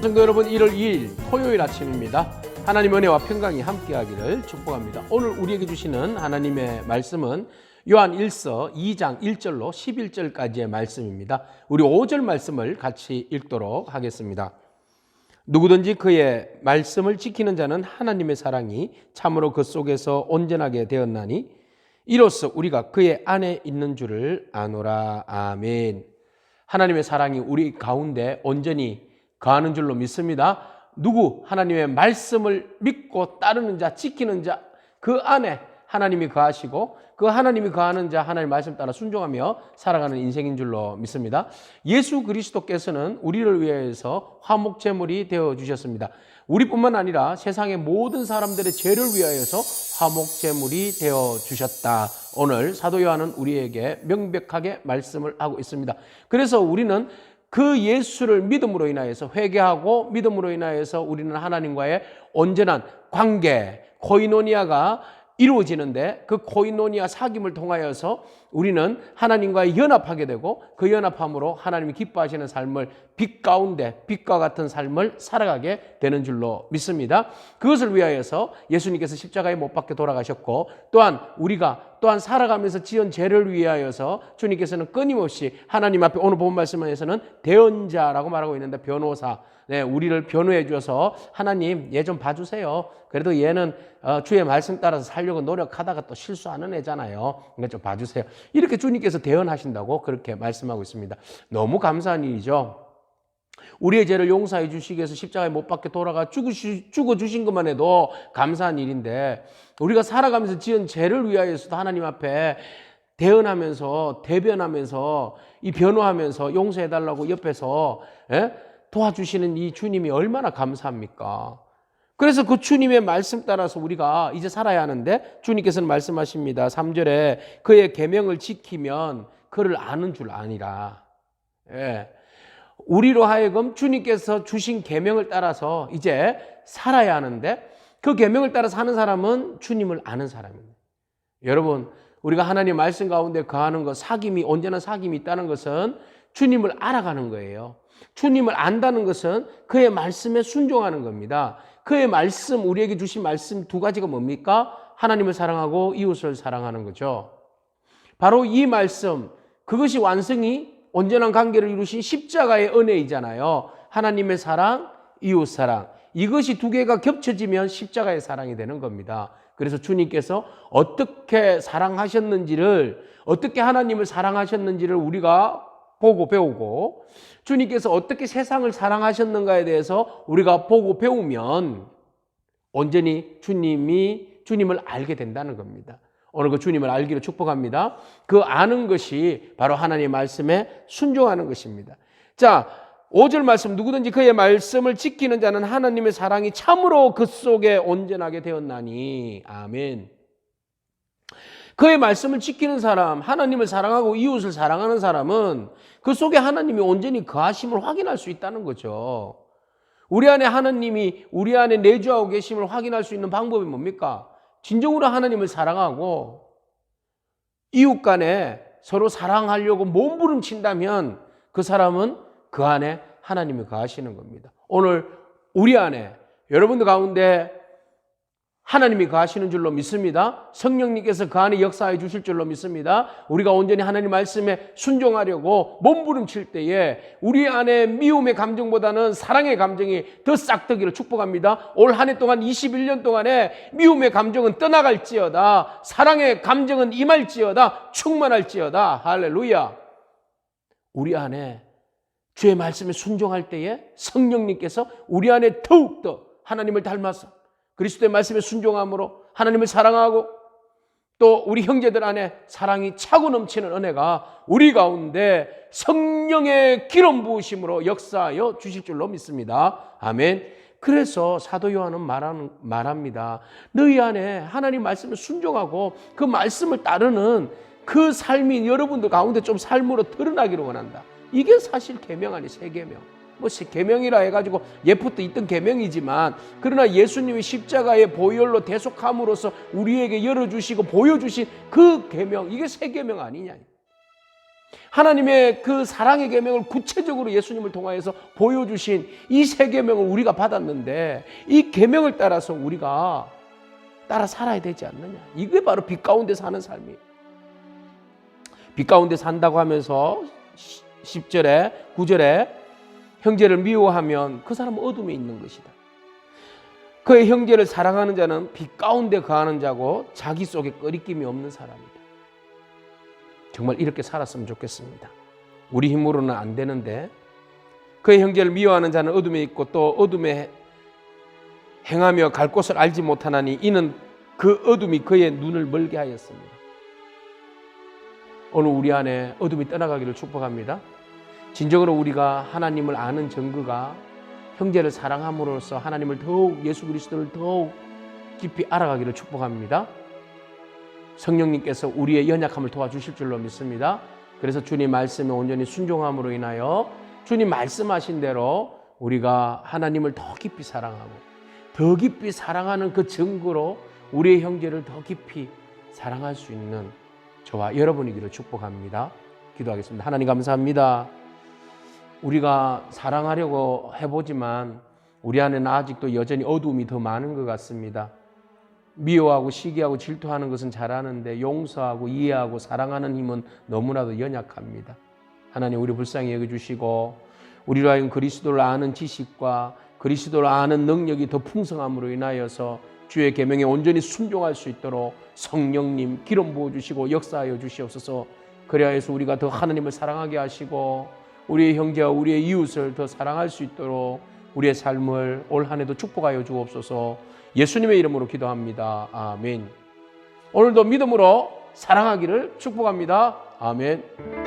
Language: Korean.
성도 여러분, 1월 2일 토요일 아침입니다. 하나님 은혜와 평강이 함께하기를 축복합니다. 오늘 우리에게 주시는 하나님의 말씀은 요한 1서 2장 1절로 11절까지의 말씀입니다. 우리 5절 말씀을 같이 읽도록 하겠습니다. 누구든지 그의 말씀을 지키는 자는 하나님의 사랑이 참으로 그 속에서 온전하게 되었나니 이로써 우리가 그의 안에 있는 줄을 아노라. 아멘. 하나님의 사랑이 우리 가운데 온전히 거하는 줄로 믿습니다. 누구 하나님의 말씀을 믿고 따르는 자, 지키는 자, 그 안에 하나님이 거하시고 그 하나님이 거하는 자, 하나님의 말씀 따라 순종하며 살아가는 인생인 줄로 믿습니다. 예수 그리스도께서는 우리를 위하여서 화목제물이 되어주셨습니다. 우리뿐만 아니라 세상의 모든 사람들의 죄를 위하여서 화목제물이 되어주셨다. 오늘 사도 요한은 우리에게 명백하게 말씀을 하고 있습니다. 그래서 우리는 그 예수를 믿음으로 인하여서 회개하고 믿음으로 인하여서 우리는 하나님과의 온전한 관계, 코이노니아가 이루어지는데 그 코이노니아 사귐을 통하여서 우리는 하나님과 연합하게 되고 그 연합함으로 하나님이 기뻐하시는 삶을 빛 가운데 빛과 같은 삶을 살아가게 되는 줄로 믿습니다. 그것을 위하여서 예수님께서 십자가에 못 박혀 돌아가셨고 또한 우리가 또한 살아가면서 지은 죄를 위하여서 주님께서는 끊임없이 하나님 앞에 오늘 본 말씀에서는 대언자라고 말하고 있는데 변호사, 우리를 변호해 주셔서 하나님 얘 좀 봐주세요. 그래도 얘는 주의 말씀 따라서 살려고 노력하다가 또 실수하는 애잖아요. 그러니까 좀 봐주세요. 이렇게 주님께서 대언하신다고 그렇게 말씀하고 있습니다. 너무 감사한 일이죠. 우리의 죄를 용서해 주시기 위해서 십자가에 못 박혀 돌아가 죽어주신 것만 해도 감사한 일인데 우리가 살아가면서 지은 죄를 위하여서도 하나님 앞에 대언하면서 대변하면서 이 변호하면서 용서해달라고 옆에서 도와주시는 이 주님이 얼마나 감사합니까? 그래서 그 주님의 말씀 따라서 우리가 이제 살아야 하는데 주님께서는 말씀하십니다. 3절에 그의 계명을 지키면 그를 아는 줄 아니라. 우리로 하여금 주님께서 주신 계명을 따라서 이제 살아야 하는데 그 계명을 따라 사는 사람은 주님을 아는 사람입니다. 여러분, 우리가 하나님의 말씀 가운데 거하는 것, 사귐이 온전한 사귐이 있다는 것은 주님을 알아가는 거예요. 주님을 안다는 것은 그의 말씀에 순종하는 겁니다. 그의 말씀, 우리에게 주신 말씀 두 가지가 뭡니까? 하나님을 사랑하고 이웃을 사랑하는 거죠. 바로 이 말씀, 그것이 완성이 온전한 관계를 이루신 십자가의 은혜이잖아요. 하나님의 사랑, 이웃 사랑. 이것이 두 개가 겹쳐지면 십자가의 사랑이 되는 겁니다. 그래서 주님께서 어떻게 사랑하셨는지를, 어떻게 하나님을 사랑하셨는지를 우리가 보고 배우고 주님께서 어떻게 세상을 사랑하셨는가에 대해서 우리가 보고 배우면 온전히 주님을 알게 된다는 겁니다. 오늘 그 주님을 알기를 축복합니다. 그 아는 것이 바로 하나님의 말씀에 순종하는 것입니다. 자, 5절 말씀, 누구든지 그의 말씀을 지키는 자는 하나님의 사랑이 참으로 그 속에 온전하게 되었나니. 아멘. 그의 말씀을 지키는 사람, 하나님을 사랑하고 이웃을 사랑하는 사람은 그 속에 하나님이 온전히 거하심을 확인할 수 있다는 거죠. 우리 안에 하나님이 우리 안에 내주하고 계심을 확인할 수 있는 방법이 뭡니까? 진정으로 하나님을 사랑하고 이웃 간에 서로 사랑하려고 몸부림친다면 그 사람은 그 안에 하나님이 거하시는 겁니다. 오늘 우리 안에 여러분들 가운데 하나님이 거하시는 줄로 믿습니다. 성령님께서 그 안에 역사해 주실 줄로 믿습니다. 우리가 온전히 하나님 말씀에 순종하려고 몸부림칠 때에 우리 안에 미움의 감정보다는 사랑의 감정이 더 싹트기를 축복합니다. 올 한 해 동안 21년 동안에 미움의 감정은 떠나갈지어다. 사랑의 감정은 임할지어다. 충만할지어다. 할렐루야. 우리 안에 주의 말씀에 순종할 때에 성령님께서 우리 안에 더욱더 하나님을 닮아서 그리스도의 말씀에 순종함으로 하나님을 사랑하고 또 우리 형제들 안에 사랑이 차고 넘치는 은혜가 우리 가운데 성령의 기름 부으심으로 역사하여 주실 줄로 믿습니다. 아멘. 그래서 사도 요한은 말합니다. 너희 안에 하나님 말씀에 순종하고 그 말씀을 따르는 그 삶이 여러분들 가운데 좀 삶으로 드러나기를 원한다. 이게 사실 계명 아니 새 계명. 뭐 계명이라 해가지고 예부터 있던 계명이지만 그러나 예수님이 십자가의 보혈로 대속함으로써 우리에게 열어주시고 보여주신 그 계명, 이게 새 계명 아니냐. 하나님의 그 사랑의 계명을 구체적으로 예수님을 통하여서 보여주신 이 세 계명을 우리가 받았는데 이 계명을 따라서 우리가 따라 살아야 되지 않느냐. 이게 바로 빛 가운데 사는 삶이에요. 빛 가운데 산다고 하면서 10절에 9절에 형제를 미워하면 그 사람은 어둠에 있는 것이다. 그의 형제를 사랑하는 자는 빛 가운데 거하는 자고 자기 속에 꺼리낌이 없는 사람이다. 정말 이렇게 살았으면 좋겠습니다. 우리 힘으로는 안 되는데 그의 형제를 미워하는 자는 어둠에 있고 또 어둠에 행하며 갈 곳을 알지 못하나니 이는 그 어둠이 그의 눈을 멀게 하였습니다. 오늘 우리 안에 어둠이 떠나가기를 축복합니다. 진정으로 우리가 하나님을 아는 증거가 형제를 사랑함으로써 하나님을 더욱 예수 그리스도를 더욱 깊이 알아가기를 축복합니다. 성령님께서 우리의 연약함을 도와주실 줄로 믿습니다. 그래서 주님 말씀에 온전히 순종함으로 인하여 주님 말씀하신 대로 우리가 하나님을 더 깊이 사랑하고 더 깊이 사랑하는 그 증거로 우리의 형제를 더 깊이 사랑할 수 있는 저와 여러분이기를 축복합니다. 기도하겠습니다. 하나님 감사합니다. 우리가 사랑하려고 해보지만 우리 안에는 아직도 여전히 어두움이 더 많은 것 같습니다. 미워하고 시기하고 질투하는 것은 잘하는데 용서하고 이해하고 사랑하는 힘은 너무나도 연약합니다. 하나님 우리 불쌍히 여겨주시고 우리로 하여금 그리스도를 아는 지식과 그리스도를 아는 능력이 더 풍성함으로 인하여서 주의 계명에 온전히 순종할 수 있도록 성령님 기름 부어주시고 역사하여 주시옵소서. 그래야해서 우리가 더 하나님을 사랑하게 하시고 우리의 형제와 우리의 이웃을 더 사랑할 수 있도록 우리의 삶을 올 한 해도 축복하여 주옵소서. 예수님의 이름으로 기도합니다. 아멘. 오늘도 믿음으로 사랑하기를 축복합니다. 아멘.